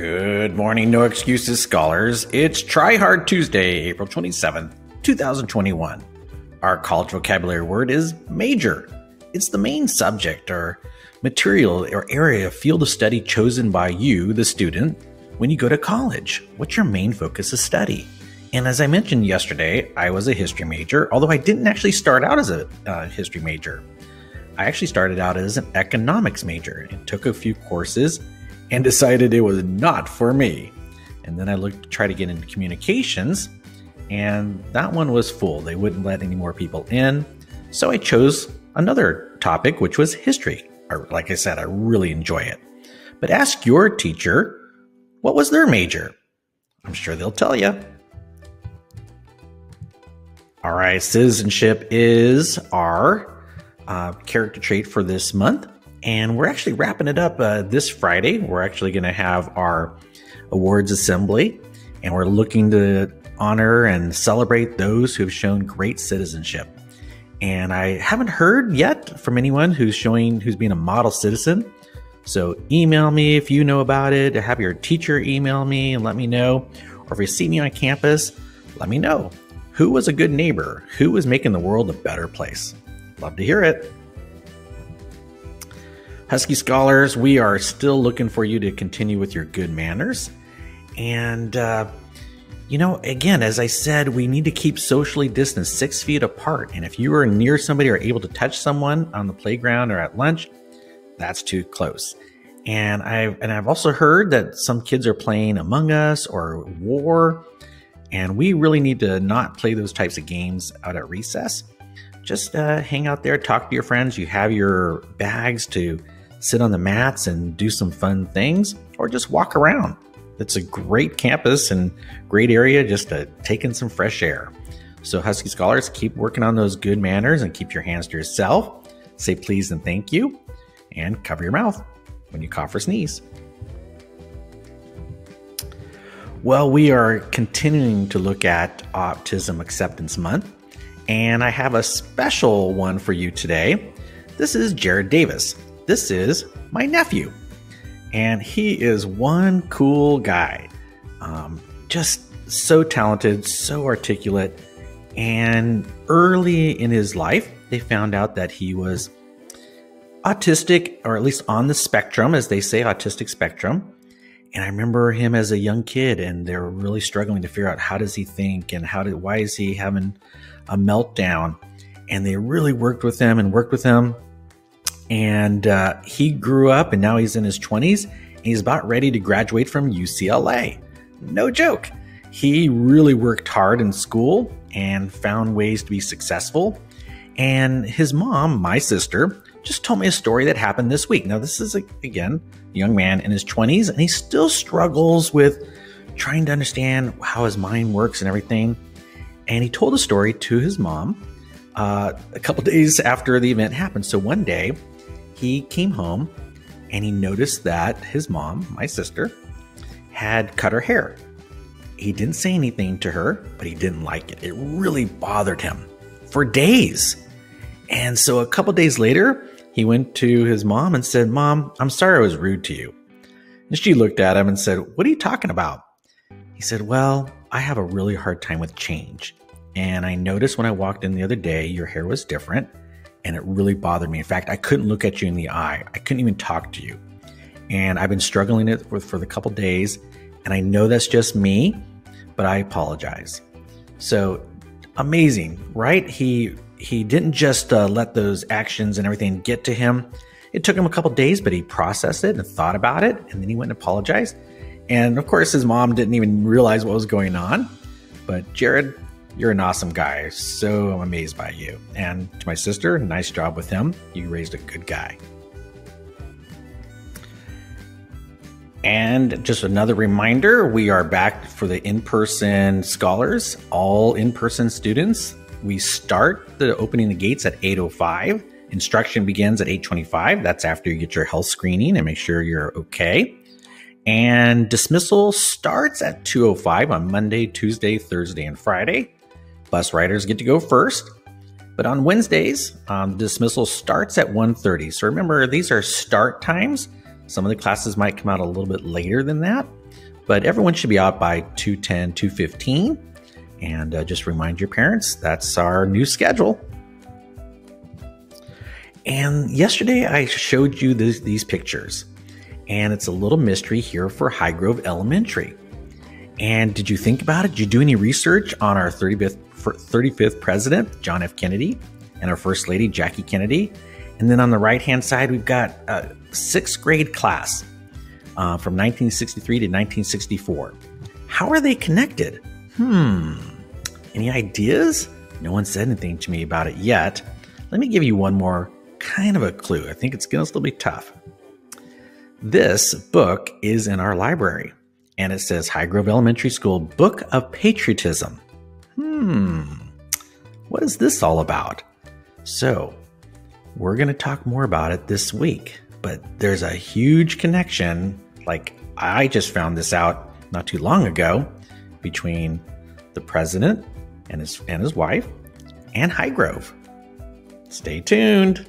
Good morning, No Excuses scholars. It's Try Hard Tuesday, April 27th, 2021. Our college vocabulary word is major. It's the main subject or material or area of field of study chosen by you, the student, when you go to college. What's your main focus of study? And as I mentioned yesterday, I was a history major, although I didn't actually start out as a history major. I actually started out as an economics major and took a few courses and decided it was not for me. And then I looked to try to get into communications, and that one was full. They wouldn't let any more people in. So I chose another topic, which was history. Like I said, I really enjoy it. But ask your teacher, what was their major? I'm sure they'll tell you. All right, citizenship is our character trait for this month. And we're actually wrapping it up this Friday. We're actually going to have our awards assembly, and we're looking to honor and celebrate those who have shown great citizenship. And I haven't heard yet from anyone who's being a model citizen. So email me if you know about it, or have your teacher email me and let me know. Or if you see me on campus, let me know. Who was a good neighbor? Who was making the world a better place? Love to hear it. Husky Scholars, we are still looking for you to continue with your good manners. And, again, as I said, we need to keep socially distanced 6 feet apart. And if you are near somebody or able to touch someone on the playground or at lunch, that's too close. And I've also heard that some kids are playing Among Us or War. And we really need to not play those types of games out at recess. Just hang out there, talk to your friends. You have your bags to sit on the mats and do some fun things, or just walk around. It's a great campus and great area just to take in some fresh air. So Husky Scholars, keep working on those good manners and keep your hands to yourself. Say please and thank you, and cover your mouth when you cough or sneeze. Well, we are continuing to look at Autism Acceptance Month, and I have a special one for you today. This is Jared Davis. This is my nephew, and he is one cool guy. Just so talented, so articulate, and early in his life, they found out that he was autistic, or at least on the spectrum, as they say, autistic spectrum. And I remember him as a young kid, and they were really struggling to figure out how does he think and why is he having a meltdown. And they really worked with him. And he grew up, and now he's in his 20s, and he's about ready to graduate from UCLA. No joke. He really worked hard in school and found ways to be successful. And his mom, my sister, just told me a story that happened this week. Now, this is, again, a young man in his 20s, and he still struggles with trying to understand how his mind works and everything. And he told a story to his mom a couple days after the event happened. So one day, he came home and he noticed that his mom, my sister, had cut her hair. He didn't say anything to her, but he didn't like it. It really bothered him for days. And so a couple days later, he went to his mom and said, "Mom, I'm sorry I was rude to you." And she looked at him and said, "What are you talking about?" He said, "Well, I have a really hard time with change. And I noticed when I walked in the other day, your hair was different. And it really bothered me. In fact, I couldn't look at you in the eye. I couldn't even talk to you. And I've been struggling for the couple days. And I know that's just me, but I apologize." So amazing, right? He didn't just let those actions and everything get to him. It took him a couple days, but he processed it and thought about it. And then he went and apologized. And of course, his mom didn't even realize what was going on. But Jared, you're an awesome guy. So I'm amazed by you. And to my sister, nice job with him. You raised a good guy. And just another reminder, we are back for the in-person scholars, all in-person students. We start opening the gates at 8:05. Instruction begins at 8:25. That's after you get your health screening and make sure you're okay. And dismissal starts at 2:05 on Monday, Tuesday, Thursday, and Friday. Bus riders get to go first. But on Wednesdays, dismissal starts at 1:30. So remember, these are start times. Some of the classes might come out a little bit later than that. but everyone should be out by 2:10, 2:15. And just remind your parents, that's our new schedule. And yesterday I showed you these pictures, and it's a little mystery here for Highgrove Elementary. And did you think about it? Did you do any research on our 35th president, John F. Kennedy, and our First Lady, Jackie Kennedy? And then on the right-hand side, we've got a 6th grade class from 1963 to 1964. How are they connected? Any ideas? No one said anything to me about it yet. Let me give you one more kind of a clue. I think it's going to still be tough. This book is in our library, and it says Highgrove Elementary School Book of Patriotism. What is this all about? So, we're going to talk more about it this week, but there's a huge connection, like I just found this out not too long ago, between the president and his wife and Highgrove. Stay tuned.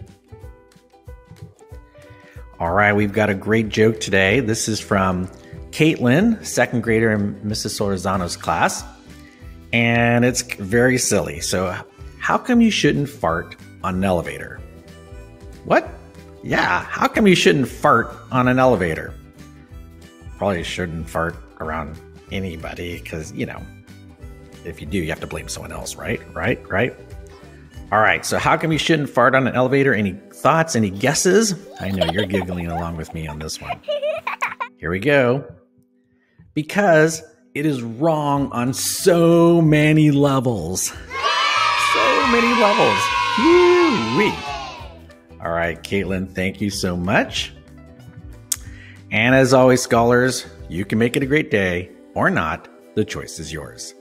All right, we've got a great joke today. This is from Caitlin, 2nd grader in Mrs. Solorzano's class, and it's very silly. So, how come you shouldn't fart on an elevator? What? Yeah, how come you shouldn't fart on an elevator? Probably shouldn't fart around anybody because, if you do, you have to blame someone else, right? Right? All right, so how come you shouldn't fart on an elevator? Any thoughts, any guesses? I know you're giggling along with me on this one. Here we go. Because it is wrong on so many levels. So many levels. Whee-wee. All right, Caitlin, thank you so much. And as always, scholars, you can make it a great day or not. The choice is yours.